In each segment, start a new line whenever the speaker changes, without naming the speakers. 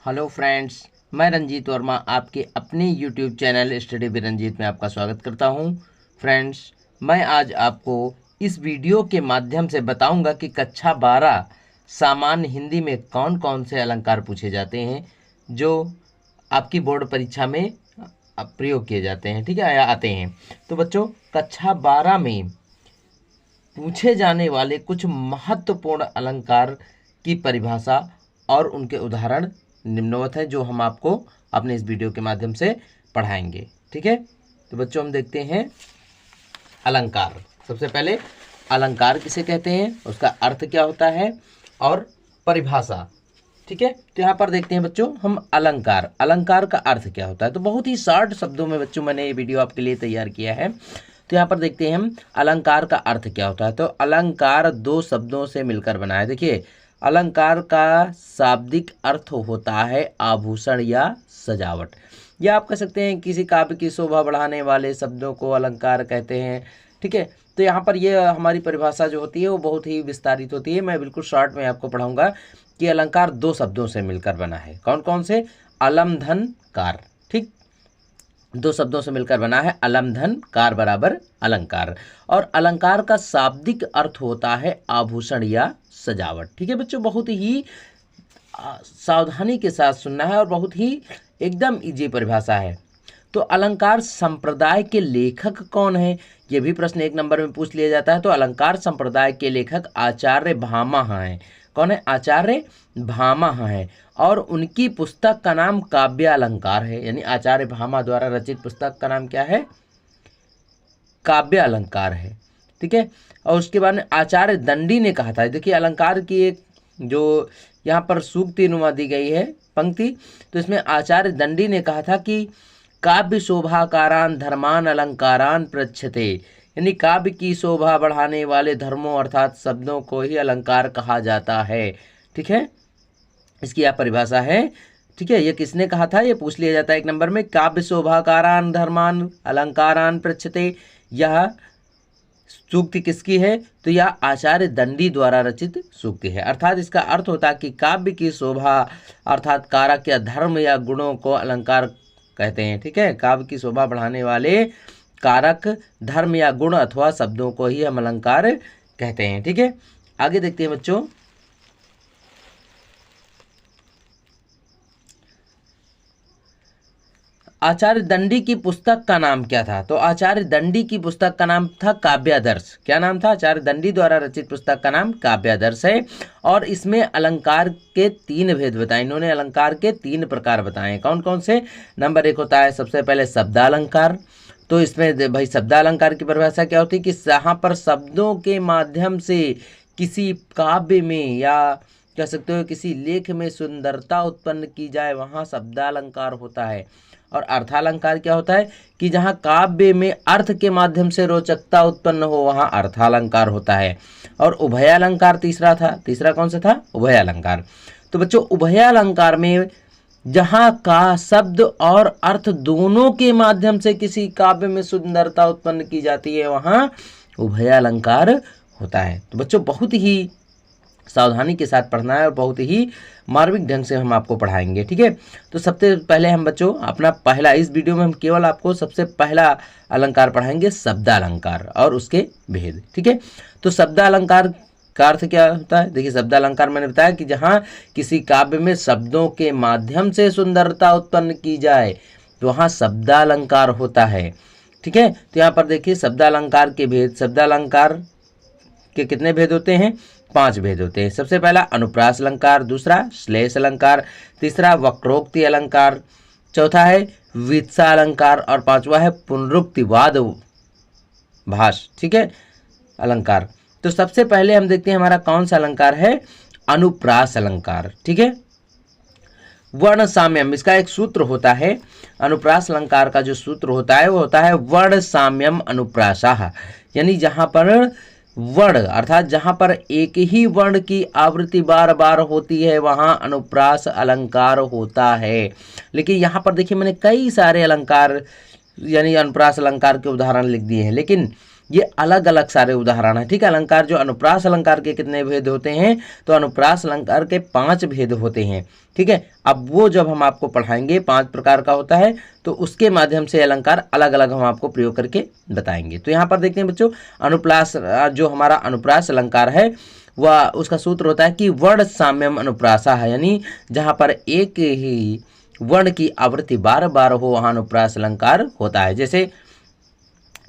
Hello friends, मैं रंजीत वर्मा आपके अपने YouTube channel study with Ranjit में आपका स्वागत करता हूं। फ्रेंड्स, मैं आज आपको इस वीडियो के माध्यम से बताऊंगा कि कक्षा 12 सामान्य हिंदी में कौन कौन से अलंकार पूछे जाते हैं जो आपकी बोर्ड परीक्षा में प्रयोग किए जाते हैं, ठीक है, या आते हैं। तो बच्चों, कक्षा 12 में पूछे जाने वाले कुछ महत्वपूर्ण अलंकार की परिभाषा और उनके उदाहरण निम्नवत है जो हम आपको अपने इस वीडियो के माध्यम से पढ़ाएंगे, ठीक है। तो बच्चों, हम देखते हैं अलंकार। सबसे पहले अलंकार किसे कहते हैं, उसका अर्थ क्या होता है और परिभाषा, ठीक है। तो यहाँ पर देखते हैं बच्चों हम अलंकार का अर्थ क्या होता है। तो बहुत ही शॉर्ट शब्दों में बच्चों मैंने ये वीडियो आपके लिए तैयार किया है। तो यहाँ पर देखते हैं हम अलंकार का अर्थ क्या होता है। तो अलंकार दो शब्दों से मिलकर बना है। देखिए, अलंकार का शाब्दिक अर्थ होता है आभूषण या सजावट, या आप कह सकते हैं किसी काव्य की शोभा बढ़ाने वाले शब्दों को अलंकार कहते हैं, ठीक है। तो यहाँ पर ये हमारी परिभाषा जो होती है वो बहुत ही विस्तारित होती है। मैं बिल्कुल शॉर्ट में आपको पढ़ाऊंगा कि अलंकार दो शब्दों से मिलकर बना है। कौन कौन से? अलम धन कार, ठीक, दो शब्दों से मिलकर बना है। अलम धन कार बराबर अलंकार। और अलंकार का शाब्दिक अर्थ होता है आभूषण या सजावट, ठीक है बच्चों। बहुत ही सावधानी के साथ सुनना है और बहुत ही एकदम इजी परिभाषा है। तो अलंकार संप्रदाय के लेखक कौन है, ये भी प्रश्न 1 नंबर में पूछ लिया जाता है। तो अलंकार संप्रदाय के लेखक आचार्य भामह हैं। कौन है? आचार्य भामह हैं। और उनकी पुस्तक का नाम काव्य अलंकार है, यानी आचार्य भामह द्वारा रचित पुस्तक का नाम क्या है? काव्य अलंकार है, ठीक है। और उसके बाद में आचार्य दंडी ने कहा था, देखिए अलंकार की एक जो यहाँ पर सूक्ति नुमा दी गई है पंक्ति, तो इसमें आचार्य दंडी ने कहा था कि काव्य शोभाकारान धर्मान अलंकारान पृच्छते, यानी काव्य की शोभा बढ़ाने वाले धर्मों अर्थात शब्दों को ही अलंकार कहा जाता है, ठीक है। इसकी यह परिभाषा है, ठीक है। ये किसने कहा था, ये पूछ लिया जाता है 1 नंबर में। काव्य शोभाकारान धर्मान अलंकारान पृच्छते, यह सूक्ति किसकी है? तो यह आचार्य दंडी द्वारा रचित सूक्ति है। अर्थात इसका अर्थ होता है कि काव्य की शोभा अर्थात कारक या धर्म या गुणों को अलंकार कहते हैं, ठीक है। काव्य की शोभा बढ़ाने वाले कारक, धर्म या गुण अथवा शब्दों को ही हम अलंकार कहते हैं, ठीक है। आगे देखते हैं बच्चों, आचार्य दंडी की पुस्तक का नाम क्या था? तो आचार्य दंडी की पुस्तक का नाम था काव्यादर्श। क्या नाम था? आचार्य दंडी द्वारा रचित पुस्तक का नाम काव्यादर्श है। और इसमें अलंकार के 3 भेद बताए। इन्होंने अलंकार के 3 प्रकार बताए। कौन कौन से? नंबर 1 होता है सबसे पहले शब्दालंकार। तो इसमें भाई शब्दालंकार की परिभाषा क्या होती है कि जहाँ पर शब्दों के माध्यम से किसी काव्य में या कह सकते हो किसी लेख में सुंदरता उत्पन्न की जाए, वहाँ शब्दालंकार होता है। और अर्थालंकार क्या होता है कि जहाँ काव्य में अर्थ के माध्यम से रोचकता उत्पन्न हो, वहाँ अर्थालंकार होता है। और उभयालंकार तीसरा था। तीसरा कौन सा था? उभयालंकार। तो बच्चों, उभयालंकार में जहाँ का शब्द और अर्थ दोनों के माध्यम से किसी काव्य में सुंदरता उत्पन्न की जाती है, वहाँ उभयालंकार होता है। तो बच्चों, बहुत ही सावधानी के साथ पढ़ना है और बहुत ही मार्मिक ढंग से हम आपको पढ़ाएंगे, ठीक है। तो सबसे पहले हम बच्चों अपना पहला, इस वीडियो में हम केवल आपको सबसे पहला अलंकार पढ़ाएंगे, शब्दालंकार और उसके भेद, ठीक है। तो शब्दालंकार का अर्थ क्या होता है? देखिए, शब्दालंकार मैंने बताया कि जहाँ किसी काव्य में शब्दों के माध्यम से सुंदरता उत्पन्न की जाए, तो वहाँ शब्दालंकार होता है, ठीक है। तो यहाँ पर देखिए शब्दालंकार के भेद। शब्दालंकार के कितने भेद होते हैं? 5 भेद होते हैं। सबसे पहला अनुप्रास अलंकार, दूसरा श्लेष अलंकार, तीसरा वक्रोक्ति अलंकार, चौथा है वित्सा अलंकार और 5वां है पुनरुक्तिवाद भाष, ठीक है, अलंकार। तो सबसे पहले हम देखते हैं हमारा कौन सा अलंकार है? अनुप्रास अलंकार, ठीक है। वर्ण साम्यम, इसका एक सूत्र होता है। अनुप्रास अलंकार का जो सूत्र होता है वो होता है वर्ण साम्यम अनुप्रासः, यानी जहाँ पर वर्ण अर्थात जहाँ पर एक ही वर्ण की आवृत्ति बार बार होती है, वहाँ अनुप्रास अलंकार होता है। लेकिन यहाँ पर देखिए मैंने कई सारे अलंकार यानी अनुप्रास अलंकार के उदाहरण लिख दिए हैं, लेकिन ये अलग अलग सारे उदाहरण हैं। ठीक है, अलंकार जो अनुप्रास अलंकार के कितने भेद होते हैं, तो अनुप्रास अलंकार के 5 भेद होते हैं। ठीक है, अब वो जब हम आपको पढ़ाएंगे 5 प्रकार का होता है, तो उसके माध्यम से अलंकार अलग अलग हम आपको प्रयोग करके बताएंगे। तो यहाँ पर देखते हैं बच्चों, अनुप्रास जो हमारा अनुप्रास अलंकार है वह उसका सूत्र होता है कि वर्ण साम्यम अनुप्रासा है, यानी जहाँ पर एक ही वर्ण की आवृत्ति बार बार हो वहाँ अनुप्रास अलंकार होता है। जैसे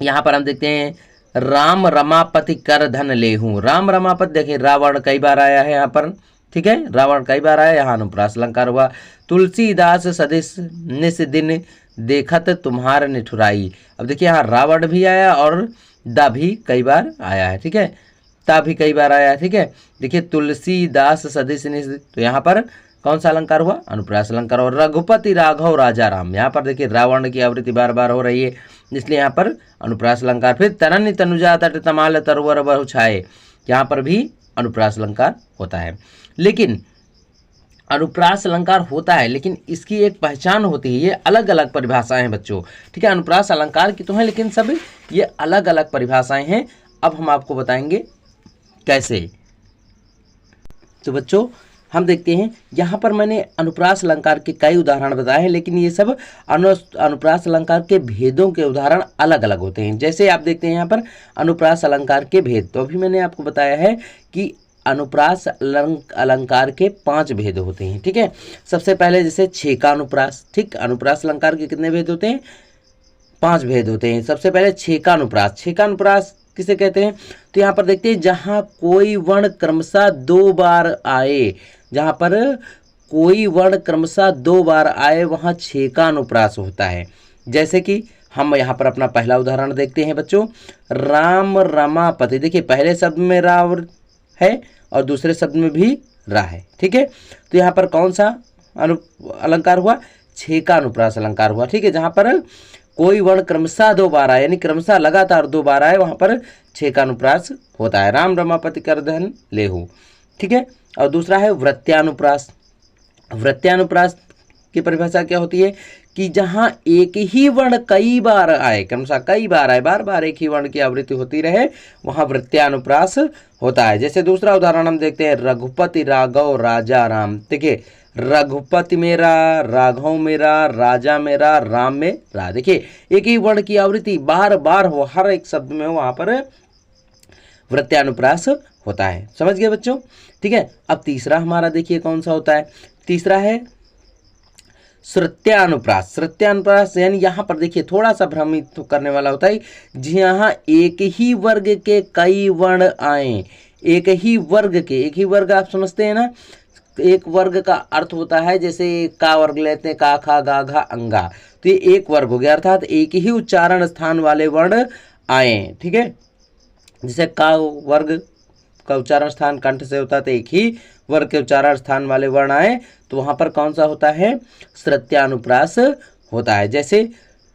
यहाँ पर हम देखते हैं राम रमापति कर धन लेहूं। राम रमापति, देखिए रावण कई बार आया है यहाँ पर। ठीक है, रावण कई बार आया, यहाँ अनुप्रास अलंकार हुआ। तुलसीदास सदिश निस दिन देखत तुम्हार निठुराई। अब देखिए यहाँ रावण भी आया और दा भी कई बार आया है। ठीक है, ता भी कई बार आया है। ठीक है, देखिए तुलसीदास सदिश निस, तो यहाँ पर कौन सा अलंकार हुआ, अनुप्रास अलंकार। और रघुपति राघव राजा राम, यहाँ पर देखिए रावण की आवृत्ति बार बार हो रही है, इसलिए यहाँ पर अनुप्रास अलंकार। फिर तरन्य तनुजा तट तमाल तरुवर बहु छाए, यहाँ पर भी अनुप्रास अलंकार होता है। लेकिन अनुप्रास अलंकार होता है, लेकिन इसकी एक पहचान होती है, ये अलग अलग परिभाषाएं हैं बच्चों। ठीक है, अनुप्रास अलंकार की तो है, लेकिन सब ये अलग अलग परिभाषाएं हैं। अब हम आपको बताएंगे कैसे। तो बच्चों हम देखते हैं, यहाँ पर मैंने अनुप्रास अलंकार के कई उदाहरण बताए हैं, लेकिन ये सब अनुप्रास अलंकार के भेदों के उदाहरण अलग अलग होते हैं। जैसे आप देखते हैं यहाँ पर अनुप्रास अलंकार के भेद, तो अभी मैंने आपको बताया है कि अनुप्रास अलंकार के 5 भेद होते हैं। ठीक है, सबसे पहले जैसे छेका अनुप्रास। ठीक, अनुप्रास अलंकार के कितने भेद होते हैं, 5 भेद होते हैं। सबसे पहले छेका अनुप्रास। छेका अनुप्रास किसे कहते हैं, तो यहाँ पर देखते हैं जहाँ कोई वर्ण क्रमशः 2 बार आए, जहाँ पर कोई वर्ण क्रमशः 2 बार आए वहाँ छेका अनुप्रास होता है। जैसे कि हम यहाँ पर अपना पहला उदाहरण देखते हैं बच्चों, राम रमापति। देखिए पहले शब्द में रा है और दूसरे शब्द में भी रा है। ठीक है, तो यहाँ पर कौन सा अलंकार हुआ, छेका अनुप्रास अलंकार हुआ। ठीक है, जहाँ पर कोई वर्ण क्रमशः 2 बार आए, यानी क्रमशः लगातार 2 बार आए, वहाँ पर छेका अनुप्रास होता है। राम रमापति कर धन लेहू। ठीक है, और दूसरा है वृत्त्यानुप्रास। वृत्त्यानुप्रास की परिभाषा क्या होती है कि जहाँ एक ही वर्ण कई बार आए, क्रमशः कई बार आए, बार बार एक ही वर्ण की आवृत्ति होती रहे, वहाँ वृत्त्यानुप्रास होता है। जैसे दूसरा उदाहरण हम देखते हैं, रघुपति राघव राजा राम। देखिए रघुपति मेरा, राघव मेरा, राजा मेरा, राम मेरा। देखिए एक ही वर्ण की आवृत्ति बार बार हो, हर एक शब्द में वहाँ पर वृत्त्यानुप्रास होता है। समझ गए बच्चों। ठीक है, अब तीसरा हमारा देखिए कौन सा होता है, तीसरा है श्रुत्यानुप्रास। श्रुत्यानुप्रास यानी यहाँ पर देखिए थोड़ा सा भ्रमित करने वाला होता है, जहाँ एक ही वर्ग के कई वर्ण आए। एक ही वर्ग के, एक ही वर्ग आप समझते हैं ना, एक वर्ग का अर्थ होता है, जैसे का वर्ग लेते हैं, का खा गा घा अंगा, तो ये एक वर्ग हो गया, अर्थात एक ही उच्चारण स्थान वाले वर्ण आए। ठीक है, जैसे का वर्ग का उच्चारण स्थान कंठ से होता है, तो एक ही वर्ग के उच्चारण स्थान वाले वर्ण आए, तो वहां पर कौन सा होता है, श्रुत्यानुप्रास होता है। जैसे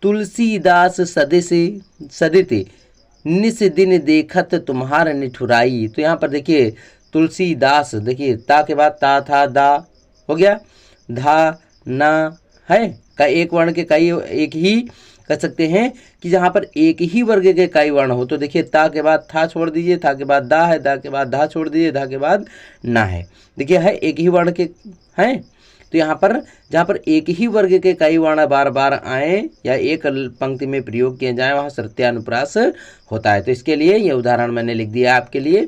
तुलसीदास सदिति निस दिन देखत तुम्हार निठुराई। तो यहाँ पर देखिए तुलसीदास, देखिए ता के बाद ता था दा हो गया, धा ना है का एक वर्ण के कई, एक ही कह सकते हैं कि जहाँ पर एक ही वर्ग के कई वर्ण हो, तो देखिए ता के बाद था छोड़ दीजिए, था के बाद दा है, दा के बाद धा छोड़ दीजिए, धा के बाद ना है। देखिए है एक ही वर्ण के हैं, तो यहाँ पर जहाँ पर एक ही वर्ग के कई वर्ण बार बार आए या एक पंक्ति में प्रयोग किए जाए, वहाँ श्रुत्यानुप्रास होता है। तो इसके लिए ये उदाहरण मैंने लिख दिया आपके लिए।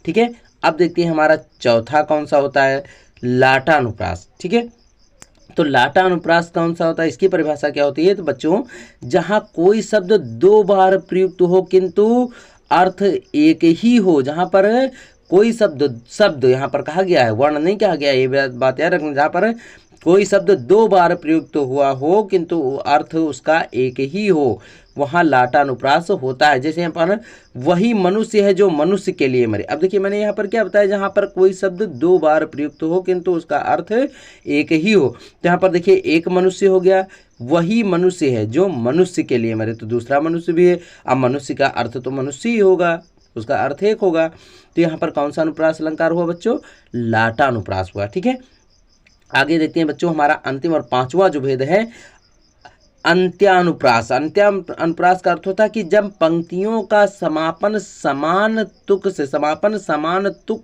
ठीक है, अब देखते हैं हमारा चौथा कौन सा होता है, लाटानुप्रास। ठीक है, तो लाटानुप्रास कौन सा होता है, इसकी परिभाषा क्या होती है, तो बच्चों जहाँ कोई शब्द 2 बार प्रयुक्त हो किंतु अर्थ एक ही हो, जहाँ पर कोई शब्द यहाँ पर कहा गया है, वर्ण नहीं कहा गया, ये बात याद रखना, जहाँ पर कोई शब्द 2 बार प्रयुक्त हुआ हो किंतु अर्थ उसका एक ही हो, वहाँ लाटानुप्रास होता है। जैसे यहाँ पर वही मनुष्य है जो मनुष्य के लिए मरे। अब देखिए मैंने यहाँ पर क्या बताया, जहाँ पर कोई शब्द 2 बार प्रयुक्त हो किंतु उसका अर्थ एक ही हो, तो यहाँ पर देखिए एक मनुष्य हो गया, वही मनुष्य है जो मनुष्य के लिए मरे, तो दूसरा मनुष्य भी है। अब मनुष्य का अर्थ तो मनुष्य ही होगा, उसका अर्थ एक होगा, तो यहाँ पर कौन सा अनुप्रास अलंकार हुआ बच्चों, लाटानुप्रास हुआ। ठीक है, आगे देखते हैं बच्चों हमारा अंतिम और 5वां जो भेद है, अंत्यानुप्रास। अंत्यानुप्रास का अर्थ होता है कि जब पंक्तियों का समापन समान तुक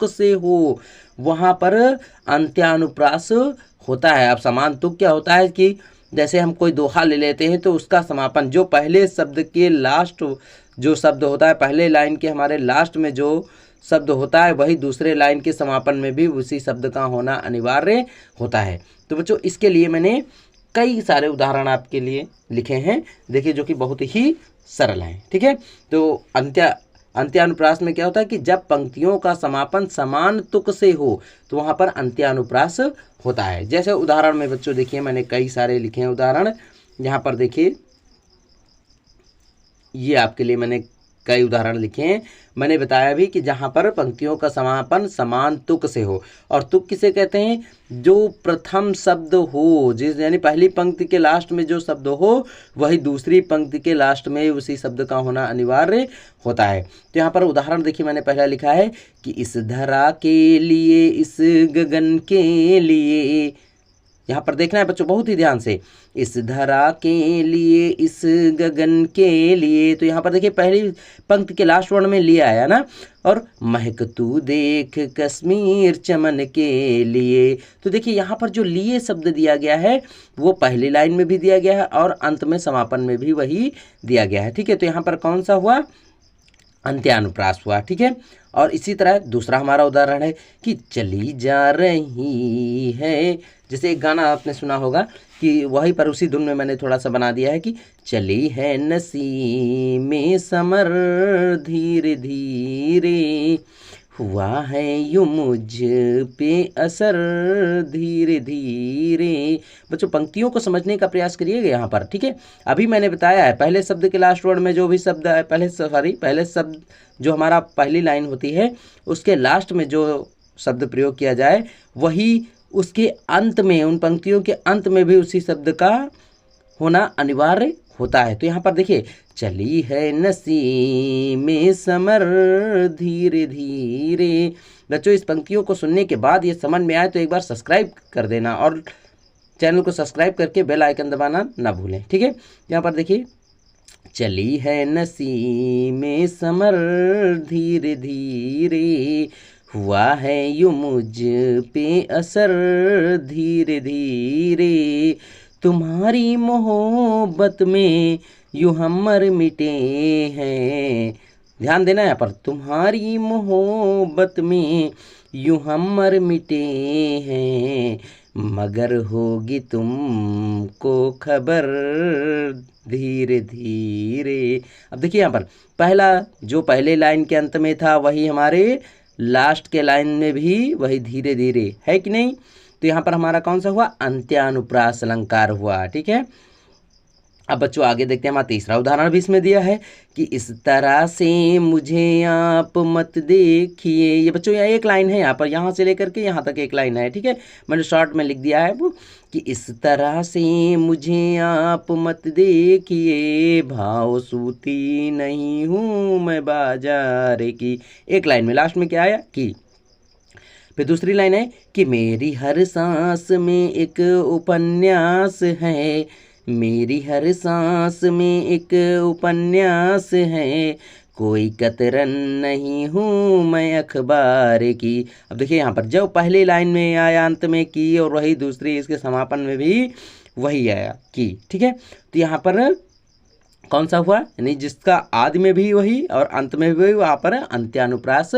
से हो, वहां पर अंत्यानुप्रास होता है। अब समान तुक क्या होता है कि जैसे हम कोई दोहा ले लेते हैं तो उसका समापन जो पहले शब्द के लास्ट जो शब्द होता है, पहले लाइन के हमारे लास्ट में जो शब्द होता है, वही दूसरे लाइन के समापन में भी उसी शब्द का होना अनिवार्य होता है। तो बच्चों इसके लिए मैंने कई सारे उदाहरण आपके लिए लिखे हैं, देखिए, जो कि बहुत ही सरल हैं। ठीक है, तो अंत्यानुप्रास में क्या होता है कि जब पंक्तियों का समापन समान तुक से हो तो वहां पर अंत्यानुप्रास होता है। जैसे उदाहरण में बच्चों देखिए, मैंने कई सारे लिखे हैं उदाहरण। यहाँ पर देखिए, ये आपके लिए मैंने कई उदाहरण लिखे हैं। मैंने बताया भी कि जहाँ पर पंक्तियों का समापन समान तुक से हो, और तुक किसे कहते हैं, जो प्रथम शब्द हो, जिस यानी पहली पंक्ति के लास्ट में जो शब्द हो वही दूसरी पंक्ति के लास्ट में उसी शब्द का होना अनिवार्य होता है। तो यहाँ पर उदाहरण देखिए, मैंने पहला लिखा है कि इस धरा के लिए, इस गगन के लिए। यहाँ पर देखना है बच्चों बहुत ही ध्यान से, इस धरा के लिए, इस गगन के लिए। तो यहाँ पर देखिए पहली पंक्ति के लास्ट वर्ण में लिए आया ना, और महक तू देख कश्मीर चमन के लिए। तो देखिए यहाँ पर जो लिए शब्द दिया गया है वो पहली लाइन में भी दिया गया है और अंत में समापन में भी वही दिया गया है। ठीक है, तो यहाँ पर कौन सा हुआ, अंत्यानुप्रास हुआ। ठीक है, और इसी तरह दूसरा हमारा उदाहरण है कि चली जा रही है। जैसे एक गाना आपने सुना होगा कि वहीं पर उसी धुन में मैंने थोड़ा सा बना दिया है कि चली है नसीमें समर धीरे धीरे, हुआ है यूं मुझ पे असर धीरे धीरे। बच्चों पंक्तियों को समझने का प्रयास करिएगा यहाँ पर। ठीक है, अभी मैंने बताया है पहले शब्द के लास्ट वर्ड में जो भी शब्द है, पहले शब्द जो हमारा पहली लाइन होती है उसके लास्ट में जो शब्द प्रयोग किया जाए वही उसके अंत में, उन पंक्तियों के अंत में भी उसी शब्द का होना अनिवार्य होता है। तो यहाँ पर देखिए, चली है नसीमें समर धीरे धीरे। बच्चों इस पंक्तियों को सुनने के बाद ये समझ में आए तो एक बार सब्सक्राइब कर देना और चैनल को सब्सक्राइब करके बेल आइकन दबाना ना भूलें। ठीक है, यहाँ पर देखिए, चली है नसीमें समर धीरे धीरे, हुआ है यूं मुझ पे असर धीरे धीरे, तुम्हारी मोहब्बत में यूं हम मर मिटे हैं। ध्यान देना यहाँ पर, तुम्हारी मोहब्बत में यूं हम मर मिटे हैं, मगर होगी तुमको खबर धीरे धीरे। अब देखिए यहाँ पर पहला जो पहले लाइन के अंत में था वही हमारे लास्ट के लाइन में भी वही धीरे धीरे है कि नहीं। तो यहाँ पर हमारा कौन सा हुआ, अंत्यानुप्रास अलंकार हुआ। ठीक है, अब बच्चों आगे देखते हैं, हमारा तीसरा उदाहरण भी इसमें दिया है कि इस तरह से मुझे आप मत देखिए। ये बच्चों यहाँ एक लाइन है, यहाँ पर यहाँ से लेकर के यहाँ तक एक लाइन है। ठीक है, मैंने शॉर्ट में लिख दिया है वो कि इस तरह से मुझे आप मत देखिए, भाव सूती नहीं हूँ मैं बाजार की। एक लाइन में लास्ट में क्या आया कि, फिर दूसरी लाइन है कि मेरी हर सांस में एक उपन्यास है, मेरी हर सांस में एक उपन्यास है, कोई कतरन नहीं हूँ मैं अखबार की। अब देखिए यहाँ पर जो पहली लाइन में आया अंत में की और वही दूसरी इसके समापन में भी वही आया की। ठीक है, तो यहाँ पर कौन सा हुआ, यानी जिसका आदि में भी वही और अंत में भी वहाँ पर अंत्यानुप्रास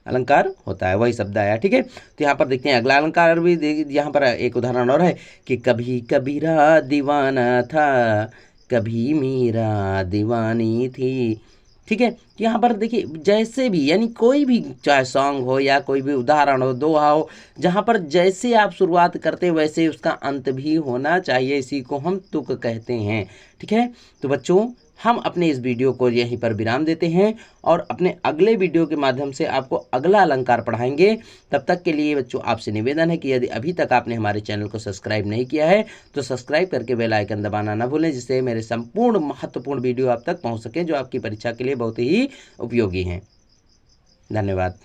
अलंकार होता है, वही शब्द आया। ठीक है, तो यहाँ पर देखते हैं अगला अलंकार भी, यहाँ पर एक उदाहरण और है कि कभी कबीरा दीवाना था, कभी मीरा दीवानी थी। ठीक है, तो यहाँ पर देखिए जैसे भी, यानी कोई भी चाहे सॉन्ग हो या कोई भी उदाहरण हो, दोहा हो, जहाँ पर जैसे आप शुरुआत करते वैसे उसका अंत भी होना चाहिए, इसी को हम तुक कहते हैं। ठीक है, तो बच्चों हम अपने इस वीडियो को यहीं पर विराम देते हैं और अपने अगले वीडियो के माध्यम से आपको अगला अलंकार पढ़ाएंगे। तब तक के लिए बच्चों आपसे निवेदन है कि यदि अभी तक आपने हमारे चैनल को सब्सक्राइब नहीं किया है तो सब्सक्राइब करके बेल आइकन दबाना ना भूलें, जिससे मेरे संपूर्ण महत्वपूर्ण वीडियो आप तक पहुंच सके जो आपकी परीक्षा के लिए बहुत ही उपयोगी हैं। धन्यवाद।